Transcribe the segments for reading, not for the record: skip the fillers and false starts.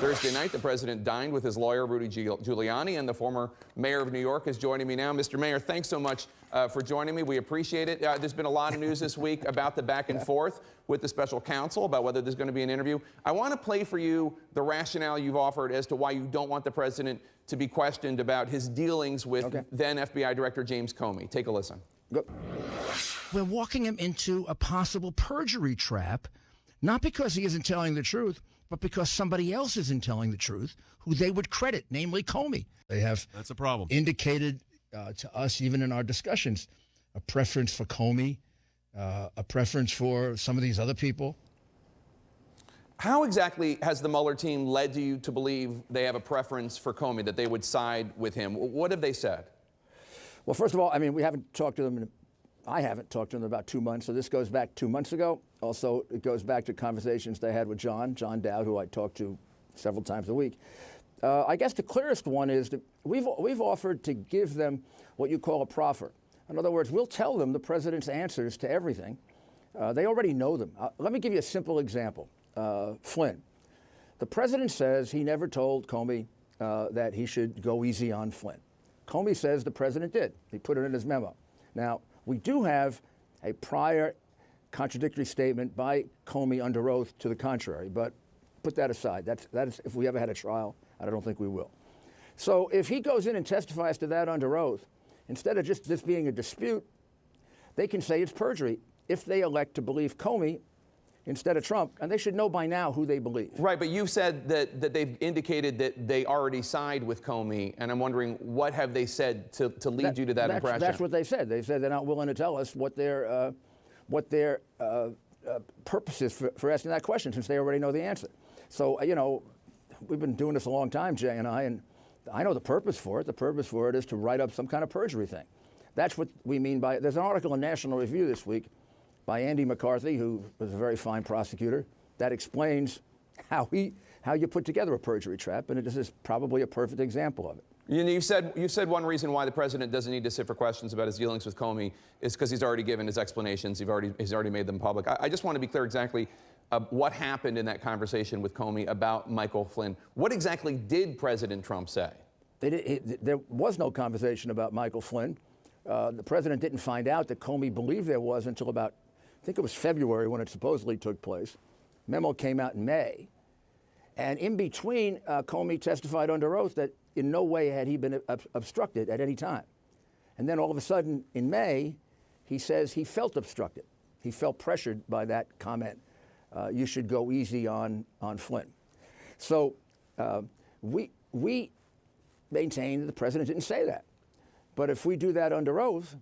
Thursday night, the president dined with his lawyer, Rudy Giuliani, and the former mayor of New York is joining me now. Mr. Mayor, thanks so much for joining me. We appreciate it. There's been a lot of news this week about the back and forth with the special counsel about whether there's going to be an interview. I want to play for you the rationale you've offered as to why you don't want the president to be questioned about his dealings with then FBI Director James Comey. Take a listen. Go. We're walking him into a possible perjury trap, not because he isn't telling the truth, but because somebody else isn't telling the truth, who they would credit, namely Comey. They have That's a problem. Indicated to us, even in our discussions, a preference for Comey, a preference for some of these other people. How exactly has the Mueller team led you to believe they have a preference for Comey, that they would side with him? What have they said? Well, first of all, I mean, we haven't talked to them. I haven't talked to them in about 2 months, so this goes back 2 months ago. Also, it goes back to conversations they had with John Dowd, who I talk to several times a week. I guess the clearest one is that we've offered to give them what you call a proffer. In other words, we'll tell them the president's answers to everything. They already know them. Let me give you a simple example. Flynn. The president says he never told Comey that he should go easy on Flynn. Comey says the president did. He put it in his memo. Now, we do have a prior contradictory statement by Comey under oath to the contrary, but put that aside. That is, if we ever had a trial, I don't think we will. So if he goes in and testifies to that under oath, instead of just this being a dispute, they can say it's perjury if they elect to believe Comey instead of Trump, and they should know by now who they believe. Right, but you've said that they've indicated that they already side with Comey, and I'm wondering, what have they said to lead you to that impression? That's what they said. They said they're not willing to tell us what their purpose is for asking that question, since they already know the answer. So, you know, we've been doing this a long time, Jay and I know the purpose for it. The purpose for it is to write up some kind of perjury thing. That's what we mean by it. There's an article in National Review this week by Andy McCarthy, who was a very fine prosecutor, that explains how you put together a perjury trap, and this is probably a perfect example of it. You said one reason why the president doesn't need to sit for questions about his dealings with Comey is because he's already given his explanations. He's already made them public. I just want to be clear exactly what happened in that conversation with Comey about Michael Flynn. What exactly did President Trump say? There was no conversation about Michael Flynn. The president didn't find out that Comey believed there was until about, I think it was February when it supposedly took place. Memo came out in May. And in between, Comey testified under oath that in no way had he been obstructed at any time. And then all of a sudden, in May, he says he felt obstructed. He felt pressured by that comment. You should go easy on Flynn. So we maintain that the president didn't say that. But if we do that under oath,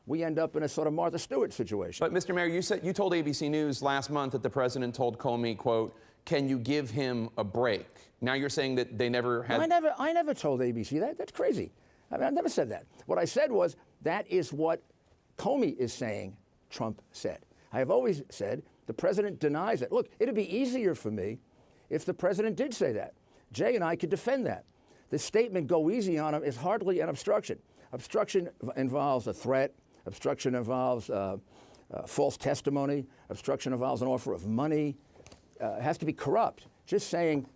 we end up in a sort of Martha Stewart situation. But, Mr. Mayor, you told ABC News last month that the president told Comey, quote, "Can you give him a break?" Now you're saying that they never had... I never told ABC that. That's crazy. I mean, I never said that. What I said was, that is what Comey is saying Trump said. I have always said the president denies it. Look, it'd be easier for me if the president did say that. Jay and I could defend that. The statement, "go easy on him," is hardly an obstruction. Obstruction involves a threat. Obstruction involves false testimony. Obstruction involves an offer of money. It has to be corrupt. Just saying,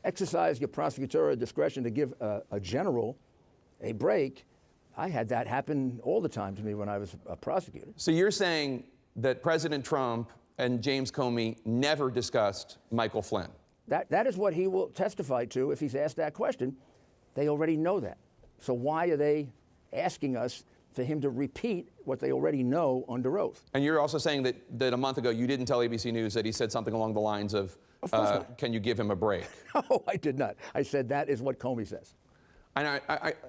exercise your prosecutorial discretion to give a general a break. I had that happen all the time to me when I was a prosecutor. So you're saying that President Trump and James Comey never discussed Michael Flynn? That is what he will testify to if he's asked that question. They already know that. So why are they asking us for him to repeat what they already know under oath? And you're also saying that a month ago you didn't tell ABC News that he said something along the lines of "Can you give him a break?" No, I did not. I said that is what Comey says. And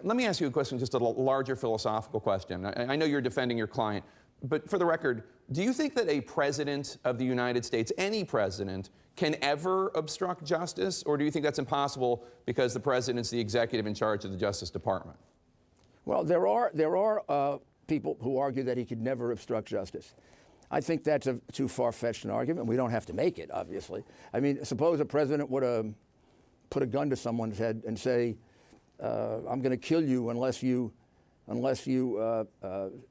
let me ask you a question, just a larger philosophical question. I know you're defending your client, but for the record, do you think that a president of the United States, any president, can ever obstruct justice? Or do you think that's impossible because the president's the executive in charge of the Justice Department? Well, there are people who argue that he could never obstruct justice. I think that's a too far-fetched an argument. We don't have to make it, obviously. I mean, suppose a president would put a gun to someone's head and say, "I'm going to kill you unless you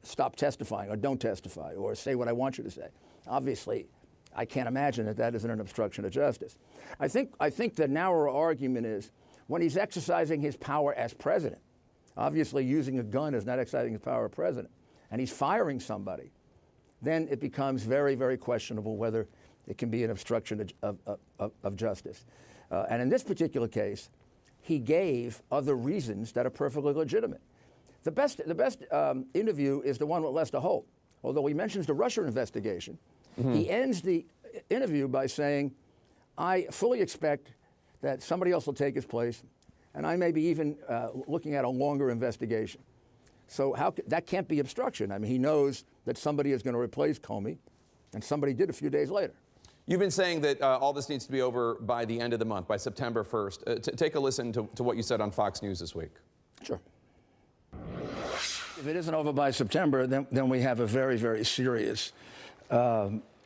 stop testifying or don't testify or say what I want you to say." Obviously, I can't imagine that that isn't an obstruction of justice. I think the narrower argument is when he's exercising his power as president, obviously using a gun is not exercising his power as president, and he's firing somebody, then it becomes very, very questionable whether it can be an obstruction of justice. And in this particular case, he gave other reasons that are perfectly legitimate. The best interview is the one with Lester Holt. Although he mentions the Russia investigation, he ends the interview by saying, I fully expect that somebody else will take his place, and I may be even looking at a longer investigation. So that can't be obstruction. I mean, he knows that somebody is going to replace Comey, and somebody did a few days later. You've been saying that all this needs to be over by the end of the month, by September 1st. Take a listen to what you said on Fox News this week. Sure. If it isn't over by September, then we have a very, very serious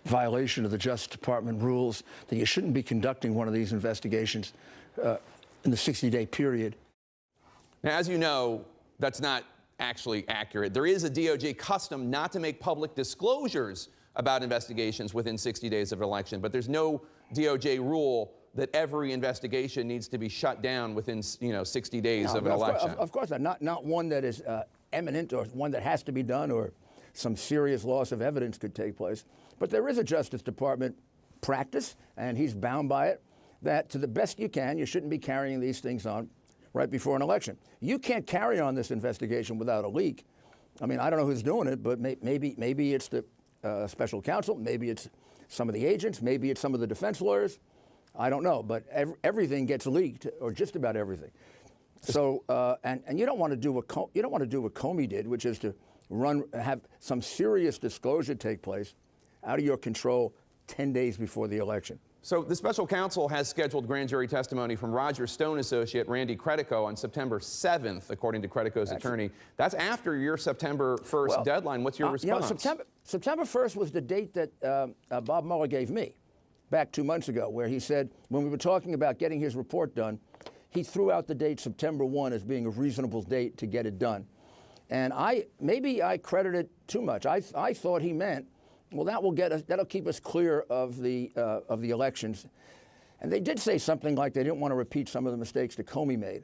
violation of the Justice Department rules that you shouldn't be conducting one of these investigations in the 60-day period. Now, as you know, that's not actually accurate. There is a DOJ custom not to make public disclosures about investigations within 60 days of an election, but there's no DOJ rule that every investigation needs to be shut down within 60 days of an election. Of course not one that is imminent or one that has to be done or some serious loss of evidence could take place. But there is a Justice Department practice, and he's bound by it, that to the best you can, you shouldn't be carrying these things on right before an election. You can't carry on this investigation without a leak. I mean, I don't know who's doing it, but maybe it's the special counsel, maybe it's some of the agents, maybe it's some of the defense lawyers. I don't know, but everything gets leaked, or just about everything. So, and you don't want to do what Comey did, which is to have some serious disclosure take place out of your control 10 days before the election. So the special counsel has scheduled grand jury testimony from Roger Stone associate Randy Credico on September 7th, according to Credico's attorney. That's after your September 1st deadline. What's your response? September 1st was the date that Bob Mueller gave me back 2 months ago, where he said, when we were talking about getting his report done, he threw out the date September 1 as being a reasonable date to get it done. And maybe I credited too much. I thought he meant, well, that'll keep us clear of the elections. And they did say something like they didn't want to repeat some of the mistakes that Comey made.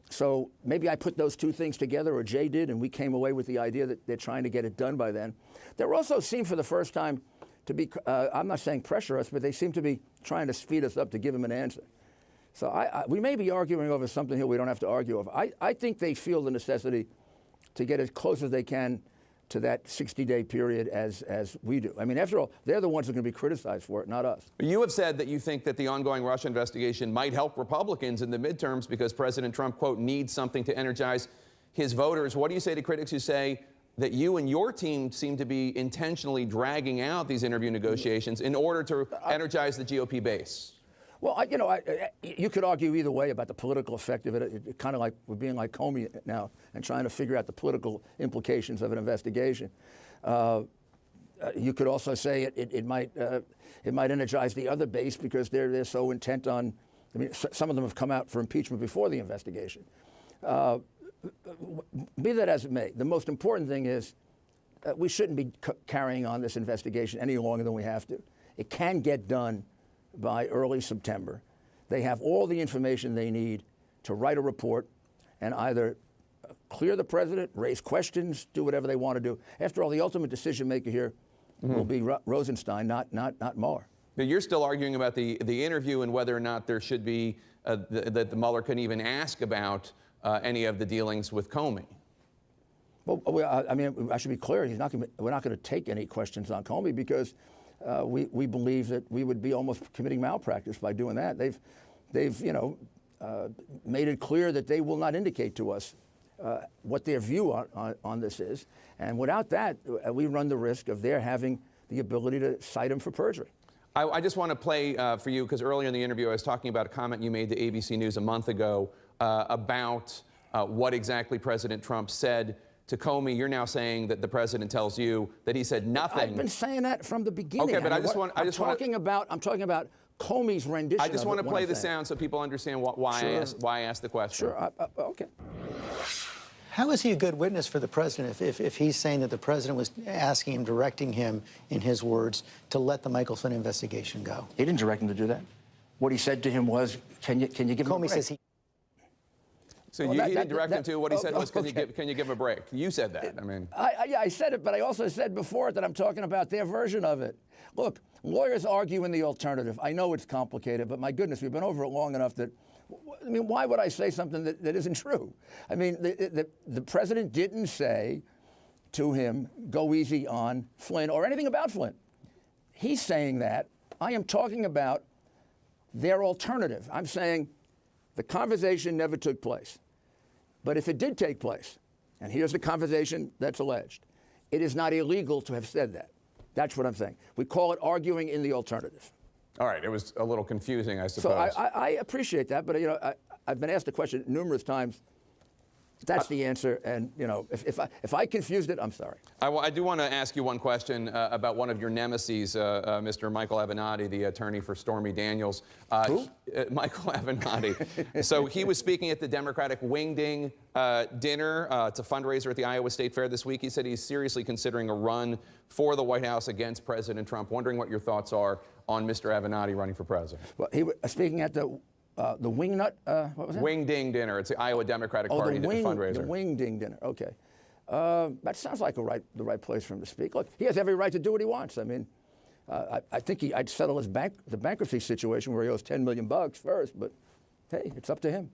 So maybe I put those two things together, or Jay did, and we came away with the idea that they're trying to get it done by then. There also seemed for the first time to be, I'm not saying pressure us, but they seem to be trying to speed us up to give him an answer. So we may be arguing over something here we don't have to argue over. I think they feel the necessity to get as close as they can to that 60-day period as we do. I mean, after all, they're the ones who are going to be criticized for it, not us. You have said that you think that the ongoing Russia investigation might help Republicans in the midterms because President Trump, quote, needs something to energize his voters. What do you say to critics who say that you and your team seem to be intentionally dragging out these interview negotiations in order to energize the GOP base? Well, you could argue either way about the political effect of it. Kind of like we're being like Comey now and trying to figure out the political implications of an investigation. You could also say it might energize the other base because they're so intent on. I mean, some of them have come out for impeachment before the investigation. Be that as it may, the most important thing is we shouldn't be carrying on this investigation any longer than we have to. It can get done by early September. They have all the information they need to write a report and either clear the president, raise questions, do whatever they want to do. After all, the ultimate decision maker here will be Rosenstein, not Mueller. But you're still arguing about the interview and whether or not there should be that the Mueller can even ask about any of the dealings with Comey. Well, I mean, I should be clear. We're not going to take any questions on Comey because we believe that we would be almost committing malpractice by doing that. They've made it clear that they will not indicate to us what their view on this is, and without that, we run the risk of their having the ability to cite him for perjury. I just want to play for you because earlier in the interview I was talking about a comment you made to ABC News a month ago about what exactly President Trump said to Comey. You're now saying that the president tells you that he said nothing. I've been saying that from the beginning. Okay, but I'm talking about Comey's rendition. I just want to play the sound so people understand why Sure. I asked the question. Sure. Okay. How is he a good witness for the president if he's saying that the president was asking him, directing him, in his words, to let the Michael Flynn investigation go? He didn't direct him to do that. What he said to him was, can you give him a break? Comey says he... So he didn't direct him to. What he said was, can you give him a break? You said that. I mean, I said it, but I also said before that I'm talking about their version of it. Look, lawyers argue in the alternative. I know it's complicated, but my goodness, we've been over it long enough that, I mean, why would I say something that isn't true? I mean, the president didn't say to him, go easy on Flynn or anything about Flynn. He's saying that. I am talking about their alternative. I'm saying the conversation never took place. But if it did take place, and here's the conversation that's alleged, it is not illegal to have said that. That's what I'm saying. We call it arguing in the alternative. all right, it was a little confusing, I suppose. So I appreciate that, but I've been asked the question numerous times. That's the answer, and if I confused it, I'm sorry. I do want to ask you one question about one of your nemeses, Mr. Michael Avenatti, the attorney for Stormy Daniels. Who? Michael Avenatti. So he was speaking at the Democratic Wing Ding dinner. It's a fundraiser at the Iowa State Fair this week. He said he's seriously considering a run for the White House against President Trump. Wondering what your thoughts are on Mr. Avenatti running for president. Well, he was speaking at the Wingnut, what was that? Wing Ding dinner. It's the Iowa Democratic Party fundraiser. The Wing Ding dinner. Okay, that sounds like the right place for him to speak. Look, he has every right to do what he wants. I mean, I think I'd settle the bankruptcy situation where he owes $10 million first. But hey, it's up to him.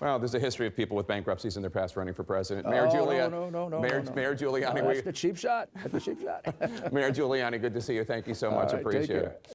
Well, there's a history of people with bankruptcies in their past running for president. Mayor Giuliani. Mayor Giuliani. That's the cheap shot. That's the cheap shot. Mayor Giuliani, good to see you. Thank you so much. All right, Appreciate take care. it.